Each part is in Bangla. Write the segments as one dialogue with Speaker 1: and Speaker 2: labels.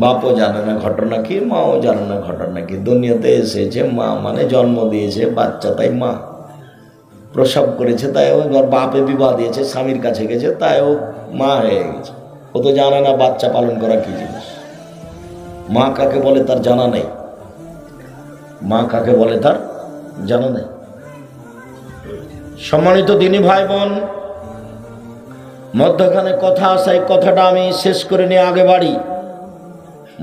Speaker 1: বাপও জানে না ঘটনা কি, মাও জানে না ঘটনা কি। দুনিয়াতে এসেছে মা মানে জন্ম দিয়েছে বাচ্চা, তাই মা। প্রসব করেছে তাই ও, বাপে বিবাহ দিয়েছে, স্বামীর কাছে গেছে তাই ও মা হয়ে গেছে। ও তো জানে না বাচ্চা পালন করা কি জিনিস। মা কাকে বলে তার জানা নেই, মা কাকে বলে তার জানা নেই। সম্মানিত দিনী ভাই বোন, মধ্যখানে কথা আছে, এই কথাটা আমি শেষ করে নিয়ে আগে বাড়ি।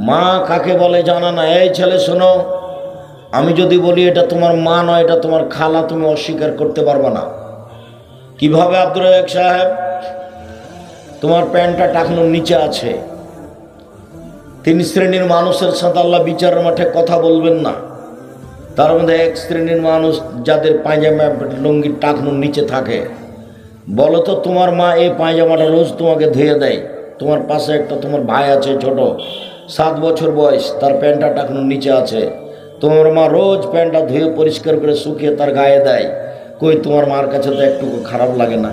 Speaker 1: মা কাকে বলে জানা না। এই ছেলে শোনো, আমি যদি বলি এটা তোমার মা নয়, এটা তোমার খালা, তুমি অস্বীকার করতে পারবে না। কিভাবে আব্দুর রাজ্জাক সাহেব? তোমার প্যান্টটা টাকনোর নিচে আছে। 3 শ্রেণীর মানুষের সাথে আল্লাহ বিচারের মাঠে কথা বলবেন না। তার মধ্যে 1 শ্রেণীর মানুষ যাদের পায়জামা লুঙ্গির টাকনোর নিচে থাকে। বলো তো, তোমার মা এই পায়জামাটা রোজ তোমাকে ধুয়ে দেয়? তোমার পাশে একটা তোমার ভাই আছে ছোট, 7 বছর বয়স, তার প্যান্টটা টাকনোর নিচে আছে। তোমার মা রোজ প্যান্টটা ধুয়ে পরিষ্কার করে শুকিয়ে তার গায়ে দেয়। কই তোমার মার কাছে তো একটুকু খারাপ লাগে না?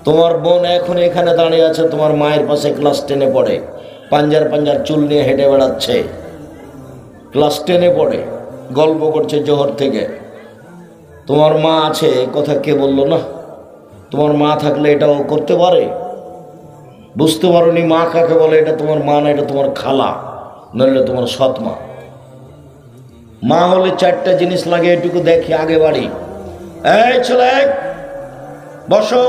Speaker 1: তোমার বোন এখন এখানে দাঁড়িয়ে আছে, তোমার মায়ের পাশে ক্লাস 10-এ পড়ে, পাঞ্জার পাঞ্জার চুল নিয়ে হেঁটে বেড়াচ্ছে, ক্লাস 10-এ পড়ে, গল্প করছে জোহর থেকে। তোমার মা আছে, এই কথা কে বললো না? তোমার মা থাকলে এটাও করতে পারে? বুঝতে পারোনি মা কাকে বলে? এটা তোমার মা না, এটা তোমার খালা, নইলে তোমার সৎ মা। মা হলে 4টা জিনিস লাগে, এটুকু দেখি আগে বাড়ি। এই ছেলে বসো।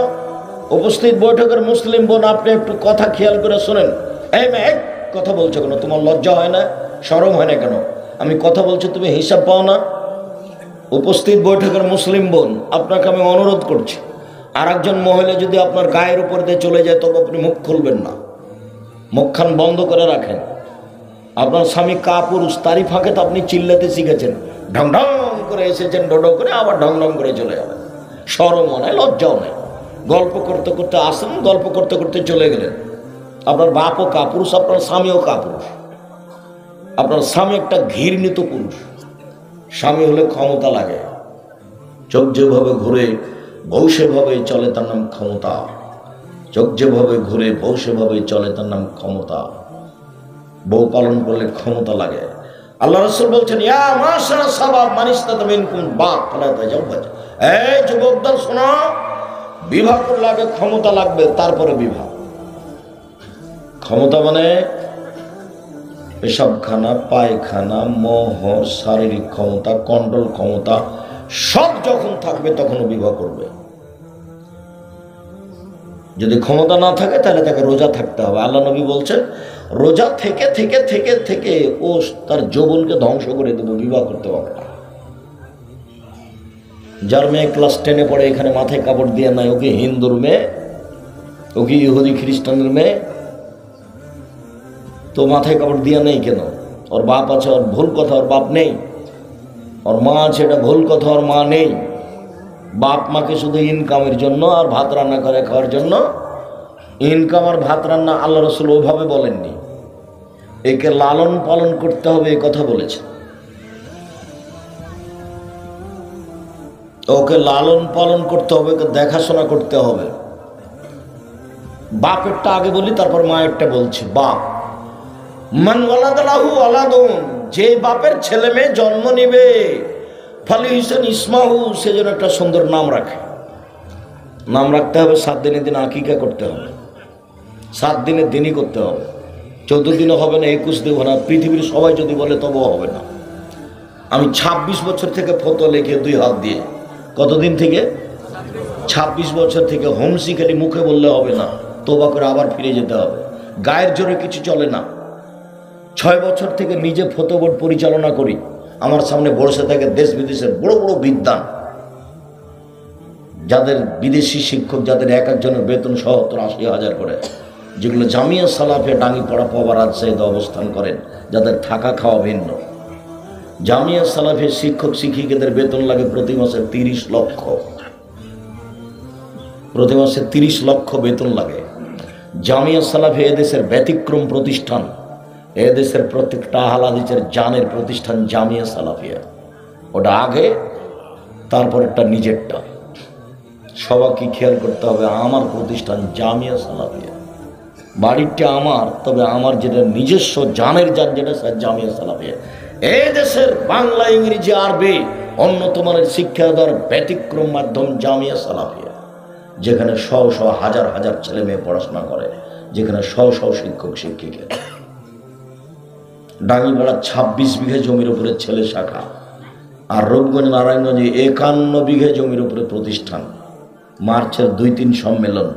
Speaker 1: উপস্থিত বৈঠকের মুসলিম বোন, আপনি একটু কথা খেয়াল করে শোনেন। এই মেয়ে, কথা বলছো কেন? তোমার লজ্জা হয় না, শরম হয় না কেন? আমি কথা বলছি, তুমি হিসাব পাও না? উপস্থিত বৈঠকের মুসলিম বোন, আপনাকে আমি অনুরোধ করছি, আর একজন মহিলা যদি আপনার গায়ের উপর দিয়ে চলে যায় তবে আপনি মুখ খুলবেন না, মুখখান বন্ধ করে রাখেন। আপনার স্বামী কাপুরুষ, তারই ফাঁকে তো আপনি চিল্লাতে শিখেছেন। ঢং ঢং করে এসেছেন, ডোডো করে, আবার ঢং ঢং করে চলে যাবেন। শরমও নাই, লজ্জাও নেই। গল্প করতে করতে আসেন, গল্প করতে করতে চলে গেলেন। আপনার বাপও কাপুরুষ, আপনার স্বামীও কাপুরুষ। আপনার স্বামী একটা ঘৃণিত পুরুষ। স্বামী হলে ক্ষমতা লাগে। চোখ যেভাবে ঘুরে বউ সেভাবে চলে, তার নাম ক্ষমতা। চোখ যেভাবে ঘুরে বউ সেভাবে চলে, তার নাম ক্ষমতা। বউ পালন করলে ক্ষমতা লাগে। আল্লাহ রাসূল বলছেন, ইয়া মাশারা শাবাব মান ইসতাতা মিনকুম বাত ফালা তাজাওয়াজ। এই যুবকদল শোনো, বিবাহ করলে আগে ক্ষমতা লাগবে, তারপরে বিবাহ। ক্ষমতা মানে পেশাবখানা, পায়খানা, মোহর, শারীরিক ক্ষমতা, কন্ট্রোল ক্ষমতা, সব যখন থাকবে তখনও বিবাহ করবে। যদি ক্ষমতা না থাকে তাহলে তাকে রোজা থাকতে হবে। আল্লাহ নবী বলছেন, রোজা থেকে থেকে থেকে থেকে ও তার যৌবনকে ধ্বংস করে দেবে, বিবাহ করতে পারবে না। যার মেয়ে ক্লাস 10-এ পড়ে, এখানে মাথায় কাপড় দিয়ে নাই, ওকে হিন্দুর মেয়ে, ওকে ইহুদি খ্রিস্টানের মেয়ে, তো মাথায় কাপড় দিয়া নেই কেন? ওর বাপ আছে, ওর ভুল কথা, ওর বাপ নেই। ওর মা আছে, এটা ভুল কথা, ওর মা নেই। বাপ মাকে শুধু ইনকামের জন্য আর ভাত রান্না করে খাওয়ার জন্য, ইনকাম আর ভাত রান্না আল্লাহ রাসূল ওভাবে বলেননি। একে লালন পালন করতে হবে, এই কথা বলেছে। ওকে লালন পালন করতে হবে, ওকে দেখাশোনা করতে হবে। বাপেরটা আগে বলি, তারপর মায়েরটা বলছি। বাপ, মান ওয়ালাদা লাহু ওয়ালাদুন, যে বাপের ছেলে মেয়ে জন্ম নিবে, ফালিহুসান ইসমাহু, সে যেন একটা সুন্দর নাম রাখে। নাম রাখতে হবে, 7 দিনের দিন আকিকা করতে হবে, 7 দিনের দিনই করতে হবে। 14 দিনও হবে না, 21 দিনও হবে না। পৃথিবীর সবাই যদি বলে তবুও হবে না। আমি 26 বছর থেকে ফতোয়া লিখে 2 হাত দিয়ে, কতদিন থেকে? 26 বছর থেকে। হোমসি খালি মুখে বললে হবে না, তোবা করে আবার ফিরে যেতে হবে। গায়ের জোরে কিছু চলে না। 6 বছর থেকে নিজে ফতোয়া বোর্ড পরিচালনা করি। আমার সামনে বসে থাকে দেশ বিদেশের বড় বড় বিদ্বান, যাদের বিদেশি শিক্ষক, যাদের এক একজনের বেতন 70-80 হাজার করে, যেগুলো জামিয়া সালাফিয়া ডাঙ্গিপাড়া পাওয়া রাজশাহীতে অবস্থান করেন, যাদের থাকা খাওয়া ভিন্ন। জামিয়া সালাফিয়া শিক্ষক শিক্ষিকাদের বেতন লাগে প্রতি মাসে 30 লক্ষ। প্রতি মাসে 30 লক্ষ বেতন লাগে। জামিয়া সালাফিয়া এদেশের ব্যতিক্রম প্রতিষ্ঠান। এদেশের প্রত্যেকটা আহলে হাদিসের জানের প্রতিষ্ঠান জামিয়া সালাফিয়া। ওটা আগে, তারপর একটা নিজেরটা। সবাইকে খেয়াল করতে হবে, আমার প্রতিষ্ঠান জামিয়া সালাফিয়া। বাড়িটা আমার, তবে আমার যেটা নিজস্ব জানের যান যেটা স্যার জামিয়া সালাফিয়া। এই দেশের বাংলা, ইংরেজি, আরবি অন্যতম শিক্ষা দেওয়ার ব্যতিক্রম মাধ্যম জামিয়া সালাফিয়া, যেখানে শহ শহ হাজার হাজার ছেলে মেয়ে পড়াশোনা করে, যেখানে শহ শহ শিক্ষক শিক্ষিকা। ডাঙ্গিপাড়া 26 বিঘে জমির উপরে ছেলে শাখা, আর রূপগঞ্জ নারায়ণগঞ্জে 51 বিঘে জমির উপরে প্রতিষ্ঠান। মার্চের 2-3 সম্মেলন,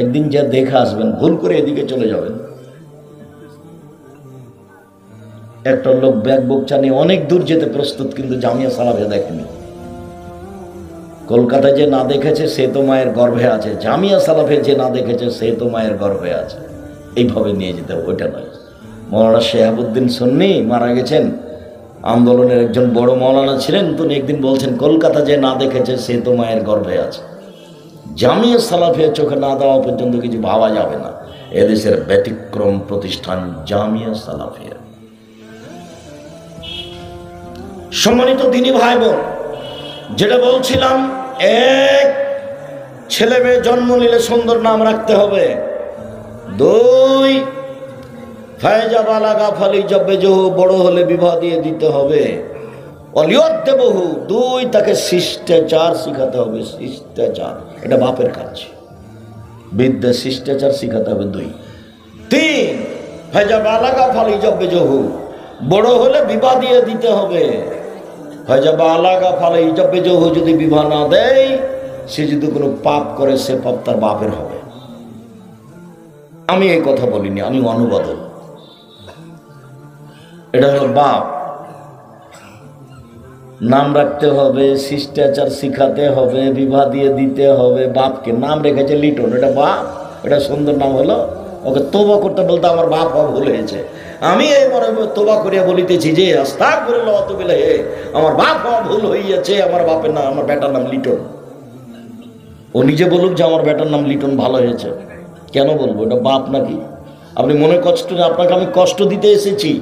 Speaker 1: একদিন যা দেখে আসবেন, ভুল করে এদিকে চলে যাবেন। একটা লোক ব্যাগ বোকচা নিয়ে অনেক দূর যেতে প্রস্তুত, কিন্তু জামিয়া সালাফিয়া দেখেনি। কলকাতায় যে না দেখেছে সে তো মায়ের গর্ভে আছে, জামিয়া সালাফিয়া যে না দেখেছে সে তো মায়ের গর্ভে আছে। এইভাবে নিয়ে যেতে হবে, ওইটা নয়। মৌলানা শেহাবুদ্দিন সুন্নি মারা গেছেন, আন্দোলনের একজন বড় মৌলানা ছিলেন। তিনি একদিন বলছেন, কলকাতা যে না দেখেছে সে তো মায়ের গর্ভে আছে। জামিয়া সালাফিয়া চোখে না দেওয়া পর্যন্ত কিছু ভাবা যাবে না। এদেশের ব্যতিক্রম প্রতিষ্ঠান জামিয়া সালাফিয়া। সম্মানিত দিনী ভাই বোন, যেটা বলছিলাম, এক, ছেলে মেয়ে জন্ম নিলে সুন্দর নাম রাখতে হবে। 2, ফায়জা বালাগা ফালি জব্বে জহু, বড় হলে বিবাহ দিয়ে দিতে হবে। অলিয়তে বহু, 2, তাকে শিষ্টাচার শিখাতে হবে। শিষ্টাচার এটা বাপের কাজ, বিদ্যা শিষ্টাচার শিখাতে হবে। 2, 3, ফায়জা বালাগা ফালি জব্বে জহু, বড় হলে বিবাহ দিয়ে দিতে হবে। ফায়জা বালাগা ফালি জব্বে জহু, যদি বিবাহ না দেয়, সে যদি কোনো পাপ করে সে পাপ তার বাপের হবে। আমি এই কথা বলিনি, আমি অনুবাদক। এটা হলো বাপ। নাম রাখতে হবে, শিষ্টাচার শিখাতে হবে, বিবাহ দিয়ে দিতে হবে। বাপকে নাম রেখেছে লিটন, এটা বাপ, এটা সুন্দর নাম হলো। ওকে তোবা করতে বলতে আমার বাপ ভুল হয়েছে। আমি এই মনে তোবা করিয়া বলিতেছি যে আস্তাগফিরুল্লাহ ওয়া আতুবু ইলাইহি, আমার বাপ ভুল হইয়াছে, আমার বাপের নাম, আমার বেটার নাম লিটন। ও নিজে বলুক যে আমার বেটার নাম লিটন, ভালো হয়েছে। কেন বলবো? এটা বাপ নাকি? আপনি মনে কষ্ট, আপনাকে আমি কষ্ট দিতে এসেছি,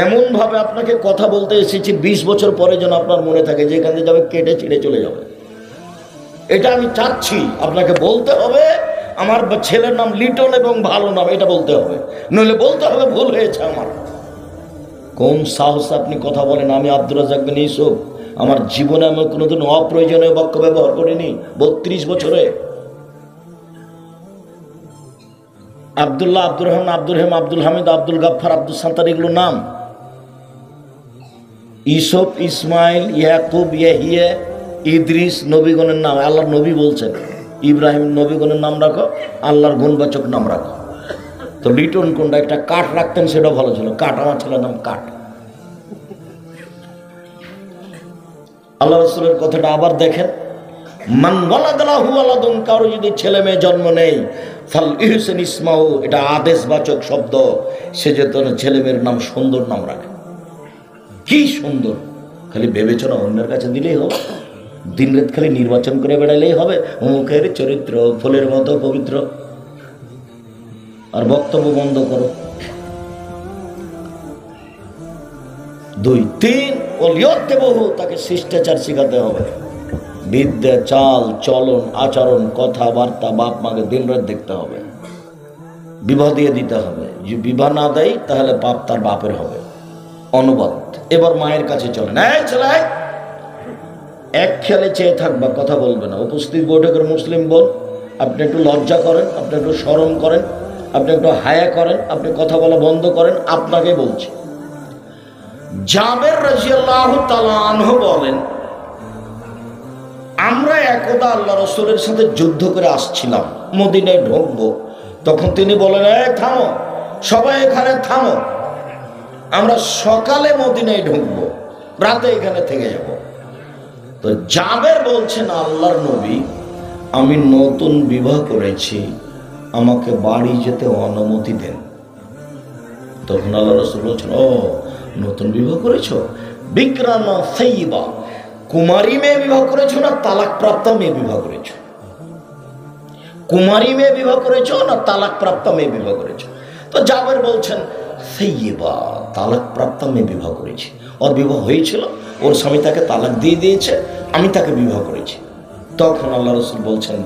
Speaker 1: এমনভাবে আপনাকে কথা বলতে এসেছি 20 বছর পরে যেন আপনার মনে থাকে যে এখান থেকে যাবে কেটে ছিঁড়ে চলে যাবে। এটা আমি চাচ্ছি, আপনাকে বলতে হবে আমার ছেলের নাম লিটন এবং ভালো নাম, এটা বলতে হবে। নইলে বলতে হবে ভুল হয়েছে আমার। কোন সাহসে আপনি কথা বলেন? আমি আব্দুর রাজ্জাক বিন ইউসুফ, আমার জীবনে আমি কোনোদিন অপ্রয়োজনীয় বাক্য ব্যবহার করিনি 32 বছরে। আব্দুল্লাহ, আব্দুর রহমান, আব্দুর রহিম, আব্দুল হামিদ, আব্দুল গাফফার, আব্দুল সাত্তার, এগুলো নাম। ইউসুফ, ইসমাইল, ইয়াকুব, ইয়াহিয়া, ইদ্রিস নবীগণের নাম। আল্লাহর নবী বলছেন ইব্রাহিম, নবীগণের নাম রাখো, আল্লাহর গুণবাচক নাম রাখো। তো লিটন কোনটা? একটা কাঠ রাখতেন, সেটাও ভালো ছিল। কাঠ, আমার ছেলের নাম কাঠ। আল্লাহ রাসূলের কথাটা আবার দেখেন, মান ওয়ালাদাহু ওয়ালাদুন, কারো যদি ছেলে মেয়ে জন্ম নেই, ফাল ইহসান ইসমাহু, এটা আদেশবাচক শব্দ। সে যে তোর ছেলে মেয়ের নাম সুন্দর নাম রাখে। কি সুন্দর! খালি বিবেচনা অন্যের কাছে দিলেই হবে, দিন রাত খালি নির্বাচন করে বেড়ালেই হবে। অমুকের চরিত্র ফুলের মতো পবিত্র, আর বক্তব্য বন্ধ করো। 2, 3, অলিয়তে বহু, তাকে শিষ্টাচার শিখাতে হবে। বিদ্যা, চাল চলন, আচরণ, কথাবার্তা বাপ মাকে দিন রাত দেখতে হবে। বিবাহ দিয়ে দিতে হবে। যে বিবাহ না দেয় তাহলে পাপ তার বাপের হবে। অনুবাদ। এবার মায়ের কাছে চলেন। এই ছেলে, এক খেয়ালে চেয়ে থাকবা, কথা বলবে না। উপস্থিত বৈঠকের মুসলিম বোন, আপনি একটু লজ্জা করেন, আপনি একটু শরম করেন, আপনি একটু হায়া করেন, আপনি কথা বলা বন্ধ করেন। আপনাকে বলছি, জাবের রাদিয়াল্লাহু তাআলা আনহু বলেন, আমরা একদা আল্লাহ রাসূলের সাথে যুদ্ধ করে আসছিলাম, মদিনায় ঢুকবো। তখন তিনি বলেন, এই থামো, সবাই এখানে থামো, আমরা সকালে মদিনায় ঢুকবো, রাতে এখানে থেকে যাব। তো জাবের বলছেন, আল্লাহর নবী, আমি নতুন বিবাহ করেছি, আমাকে বাড়ি যেতে অনুমতি দেন। তখন আল্লাহ রাসূল বলছেন, ও নতুন বিবাহ করেছো? বিকরামা সাইয়্যিবা, কুমারী মেয়ে বিবাহ করেছো না তালাক প্রাপ্ত মেয়ে বিবাহ করেছো? কুমারী মেয়ে বিবাহ করেছো না তালাক প্রাপ্ত মেয়ে বিবাহ করেছো? তো জাবের বলছেন, সাইয়্যিবা, তালাক প্রাপ্ত মেয়ে বিবাহ করেছি। ওর বিবাহ হয়েছিল, ওর স্বামী তাকে তালাক দিয়ে দিয়েছে, আমি তাকে বিবাহ করেছি। তখন আল্লাহ রাসূল বলছেন,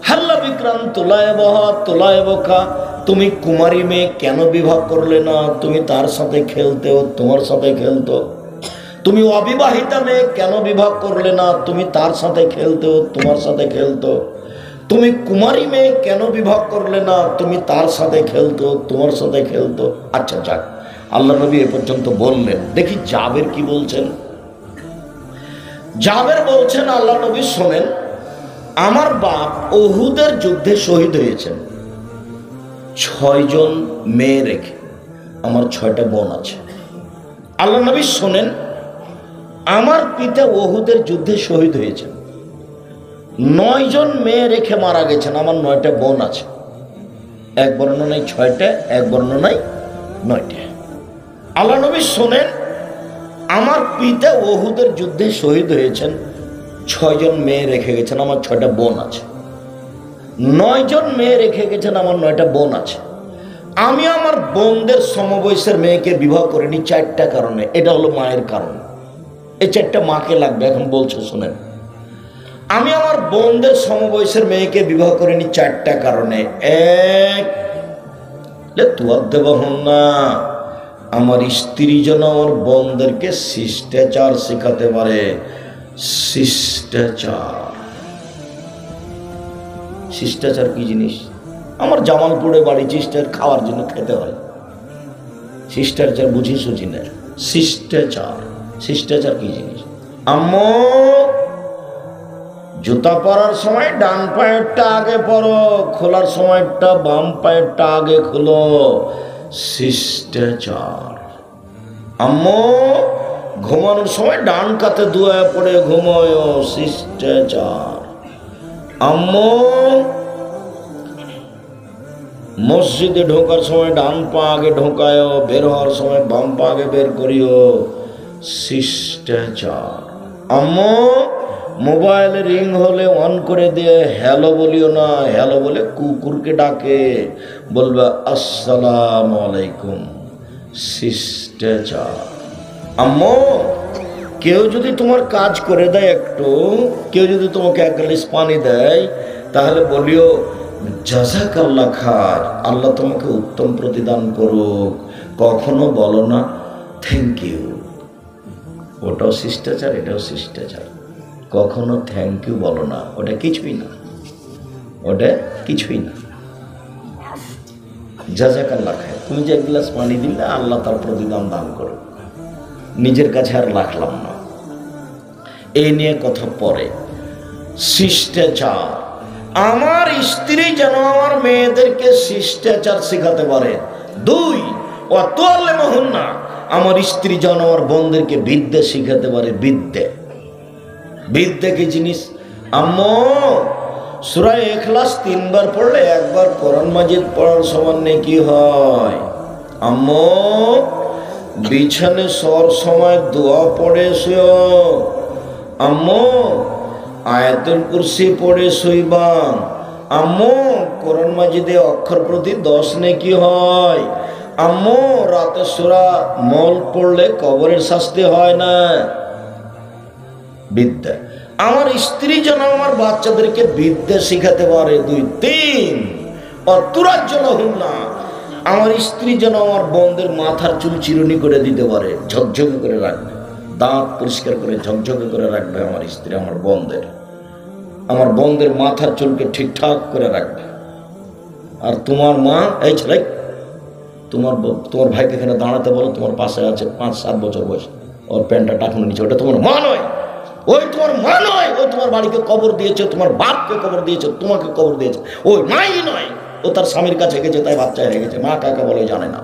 Speaker 1: হাল্লা বিক্রাম তোলায় বহা তোলায় বোকা তুমি কুমারী মেয়ে কেন বিবাহ করলে না? তুমি তার সাথে খেলতে, তোমার সাথে খেলতো। তুমি অবিবাহিতা মেয়ে কেন বিবাহ করলে না? তুমি তার সাথে খেলতে, তোমার সাথে খেলতো। তুমি কুমারী মেয়ে কেন বিবাহ করলে না? তুমি তার সাথে খেলতো, তোমার সাথে খেলতো। আচ্ছা যাক, আল্লাহ নবী এ পর্যন্ত বললেন। দেখি জাবের কি বলছেন। জাবের বলছেন, আল্লাহ নবী শোনেন, আমার বাপ উহুদের যুদ্ধে শহীদ হয়েছেন 6 জন মেয়ে রেখে। আমার 6টা বোন আছে। আল্লাহ নবী শোনেন, আমার পিতা উহুদের যুদ্ধে শহীদ হয়েছেন, 9 জন মেয়ে রেখে মারা গেছেন। আমার 9টা বোন আছে। এক বর্ণনায় 6টা, এক বর্ণনায় 9টা। আল্লাহ নবী শোনেন, আমার পিতা উহুদের যুদ্ধে শহীদ হয়েছেন, 6 জন মেয়ে রেখে গেছেন। আমার 6টা বোন আছে। 9 জন মেয়ে রেখে গেছেন, আমার 9টা বোন আছে। আমি আমার বোনদের সমবয়সের মেয়েকে বিবাহ করিনি 4টা কারণে। এটা হলো মায়ের কারণ। এই 4টা মাকে লাগবে। এখন বলছে শোনেন, আমি আমার বোনদের সমবয়সের মেয়েকে বিবাহ করিনি 4টা কারণে। এক, তুয়ার দেব হন না, আমার স্ত্রী যেন আমার বোনদেরকে শিষ্টাচার শেখাতে পারে। শিষ্টাচার, শিষ্টাচার কি জিনিস? আমার জামালপুরে বাড়ি, শিষ্টার খাওয়ার জন্য খেতে হয়। শিষ্টাচার বুঝি সুঝি না। শিষ্টাচার, শিষ্টাচার কি জিনিস? আম্মু, জুতা পরার সময় ডান পায়েরটা আগে পরো, খোলার সময়টা বাম পায়েরটা আগে খোলো। শিষ্টাচার। আম্মু, ঘুমানোর সময় ডান কাতে দুয়া পড়ে ঘুমোয়। শিষ্টাচার। আম্মু, মসজিদে ঢোকার সময় ডান পা আগে ঢোকায়, বের হওয়ার সময় বাম পা আগে বের করিও। শিষ্টাচার। আম্মু, মোবাইলে রিং হলে অন করে দিয়ে হ্যালো বলিও না, হ্যালো বলে কুকুরকে ডাকে, বলবে আসসালামু আলাইকুম। শিষ্টাচার। আম্মু, কেউ যদি তোমার কাজ করে দেয় একটু, কেউ যদি তোমাকে 1 গ্লাস পানি দেয়, তাহলে বলিও জাযাকাল্লাহ খার, আল্লাহ তোমাকে উত্তম প্রতিদান করুক। কখনো বলো না থ্যাংক ইউ। ওটাও শিষ্টাচার, এটাও শিষ্টাচার। কখনো থ্যাংক ইউ বলো না, ওটা কিছুই না, ওটা কিছুই না। জাযাকাল্লাহ খায়, তুমি যে 1 গ্লাস পানি দিলে আল্লাহ তার প্রতিদান দান করো। নিজের কাছে আর রাখলাম না। এই নিয়ে কথা পরে। শিষ্টাচার, আমার স্ত্রী যেন আমার মেয়েদেরকে শিষ্টাচার শেখাতে পারে। 2, ওয়াতুআল্লিমুহুন না, আমার স্ত্রী যেন আমার বোনদেরকে বিদ্যা শিখাতে পারে। বিদ্যা, বিদ্যা কি জিনিস? আম্মু, সূরা ইখলাস 3 বার পড়লে 1 বার কোরআন মাজিদ পড়ার সমান নেকি হয়। আম্মু, বিছানে শোয়ার সময় দোয়া পড়ে শুও। আম্মু, আয়াতুল কুরসি পড়ে শুইবা। আম্মু, কোরআন মাজিদে অক্ষর প্রতি 10 নেকি হয়। আম্মু, রাতে সূরা মল পড়লে কবরের শাস্তি হয় না। বিদ্যা। আমার স্ত্রী যেন আমার বাচ্চাদেরকে বিদ্যা শিখাতে পারে। 2, 3, অতুরাজ্জলহুন না, আমার স্ত্রী যেন আমার বোনদের মাথার চুল চিরুনি করে দিতে পারে, ঝকঝকে করে রাখবে, দাঁত পরিষ্কার করে ঝকঝকে করে রাখবে আমার স্ত্রী আমার বোনদের। আমার বোনদের মাথার চুলকে ঠিকঠাক করে রাখবে। আর তোমার মা, এই ছেলে, তোমার ভাইকে এখানে দাঁড়াতে বলো, তোমার পাশে আছে 5-7 বছর বয়স, ওর প্যান্টটা টাকুন নিচে, ওটা তোমার মা নয়। ওই তোমার মা নয়, ও তোমার বাড়িকে কবর দিয়েছে, তোমার বাপকে কবর দিয়েছে, তোমাকে কবর দিয়েছে। ওই মাই নয়, ও তার স্বামীর কাছে গেছে, তাই বাচ্চা হয়ে গেছে। মা কাকে বলে জানে না।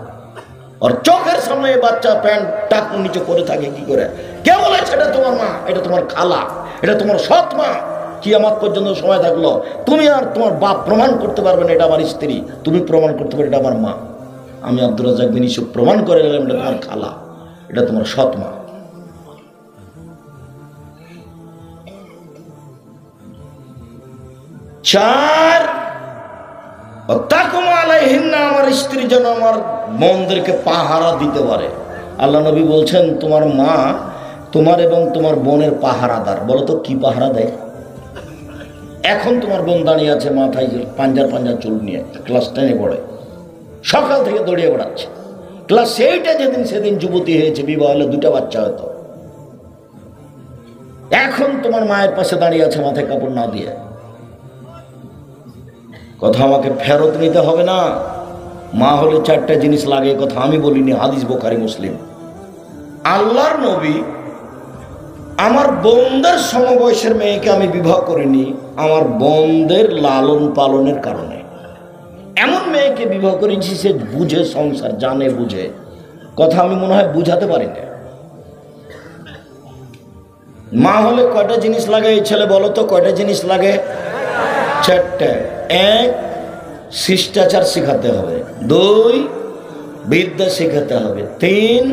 Speaker 1: আর চোখের সামনে বাচ্চা প্যান্ট টাকুন নিচে করে থাকে কি করে? কে বলেছে এটা তোমার মা? এটা তোমার খালা, এটা তোমার সৎ মা। কিয়ামত পর্যন্ত সময় থাকলো, তুমি আর তোমার বাপ প্রমাণ করতে পারবে না এটা আমার স্ত্রী। তুমি প্রমাণ করতে পারবে এটা আমার মা। আমি আব্দুর রাজ্জাক বিন ইউসুফ প্রমাণ করে গেলাম এটা তোমার খালা, এটা তোমার সৎ মা। 4, আমার স্ত্রী যেন আমার বোনদেরকে পাহারা দিতে পারে। আল্লাহ নবী বলছেন, তোমার মা তোমার এবং তোমার বোনের পাহারাদার। বলো তো কি পাহারা দেয়? এখন তোমার বোন দাঁড়িয়ে আছে মাথায় পাঞ্জার চুল নিয়ে, ক্লাস 10-এ পড়ে, সকাল থেকে দৌড়িয়ে বেড়াচ্ছে। ক্লাস 8-এ যেদিন সেদিন যুবতী হয়েছে, বিবাহ হলে 2টা বাচ্চা হতো। এখন তোমার মায়ের পাশে দাঁড়িয়ে আছে মাথায় কাপড় না দিয়ে। কথা আমাকে ফেরত নিতে হবে না। মা হলে 4টা জিনিস লাগে, কথা আমি বলিনি, হাদিস বুখারী মুসলিম। আল্লাহর নবী আমার বোনদের সমবয়সের মেয়েকে আমি বিবাহ করিনি আমার বোনদের লালন পালনের কারণে। এমন মেয়েকে বিবাহ করেছি সে বুঝে সংসার, জানে বুঝে। কথা আমি মনে হয় বুঝাতে পারি না। মা হলে কয়টা জিনিস লাগে এই ছেলে বলো তো, কয়টা জিনিস লাগে? 4টে। 1, শিষ্টাচার শেখাতে হবে। 2, বিদ্যা শেখাতে হবে। 3,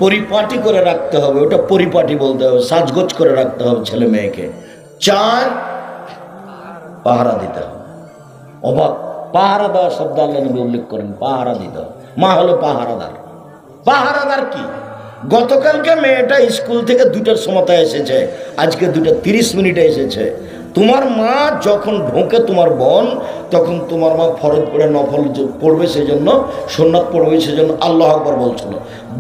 Speaker 1: পরিপাটি করে রাখতে হবে, ওটা পরিপাটি বলতে হবে, সাজগোজ করে রাখতে হবে ছেলে মেয়েকে। 4, পাহারা দিতে হবে। অবাক, পাহারা দেওয়া শব্দ আল্লাহ নবী উল্লেখ করেন, পাহারা দিতে হবে। মা হলো পাহারাদার। পাহারাদার কি? গতকালকে মেয়েটা স্কুল থেকে 2টার সময় এসেছে, আজকে 2:30 এসেছে। তোমার মা যখন ঢোকে তোমার বোন, তখন তোমার মা ফরজ পড়ে নফল পড়বে, সেজন্য সুন্নাত পড়বে, সেজন্য আল্লাহু আকবার বলছিল।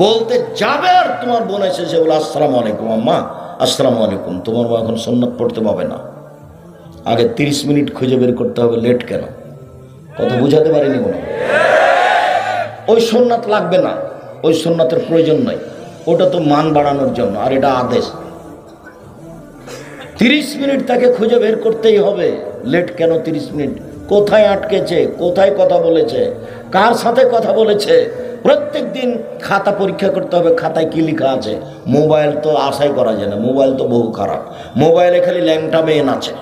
Speaker 1: বলতে যাবে আর তোমার বোন এসেছে বলে আসসালামু আলাইকুম আম্মা, আসসালামু আলাইকুম। তোমার মা এখন সুন্নাত পড়তে পাবে না, আগে 30 মিনিট খুঁজে বের করতে হবে। লেট কেন? কথা বুঝাতে পারিনি মনে হয়। ওই সুন্নাত লাগবে না, ওই সুন্নাতের প্রয়োজন নাই, ওটা তো মান বাড়ানোর জন্য, আর এটা আদেশ। 30 মিনিট তাকে খুঁজে বের করতেই হবে। লেট কেন 30 মিনিট? কোথায় আটকেছে, কোথায় কথা বলেছে, কার সাথে কথা বলেছে, প্রত্যেক দিন খাতা পরীক্ষা করতে হবে, খাতায় কি লেখা আছে। মোবাইল তো আশাই করা যায় না, মোবাইল তো বহু খারাপ। মোবাইলে খালি ল্যাংটা মেয়ে নাচে।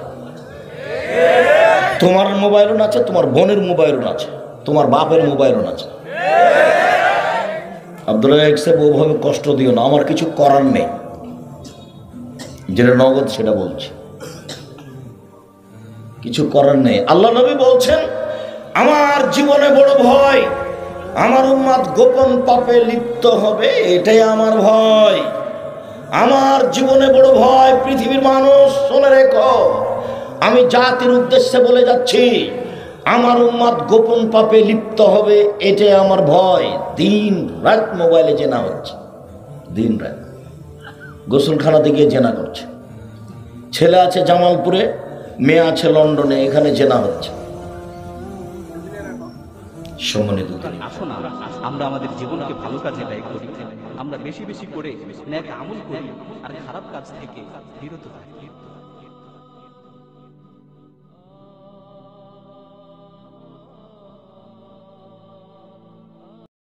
Speaker 1: তোমার মোবাইলও নাচে, তোমার বোনের মোবাইলও নাচে, তোমার বাপের মোবাইলও নাচে। আব্দুল্লাহ সাহেব ওভাবে কষ্ট দিও না, আমার কিছু করার নেই, যেটা নগদ সেটা বলছি, কিছু করার নেই। আল্লাহ নবী বলছেন আমার জীবনে বড় ভয়, আমার উম্মত গোপন পাপে লিপ্ত হবে, এটাই আমার ভয়। আমার জীবনে বড় ভয়। পৃথিবীর মানুষ শুনে রেখো, আমি জাতির উদ্দেশ্যে বলে যাচ্ছি, আমার উম্মত গোপন পাপে লিপ্ত হবে, এটাই আমার ভয়। দিন রাত মোবাইলে জেনা হচ্ছে, দিন রাত গোসলখানাতে গিয়ে জেনা করছে। ছেলে আছে জামালপুরে, মেয়ে আছে লন্ডনে, এখানে জেনা হচ্ছে। সম্মানিত
Speaker 2: আসুন আমরা আমাদের জীবনকে ভালো কাজে ব্যয় করি, আমরা বেশি বেশি করে নেক আমল করি আর খারাপ কাজ থেকে বিরত থাকি।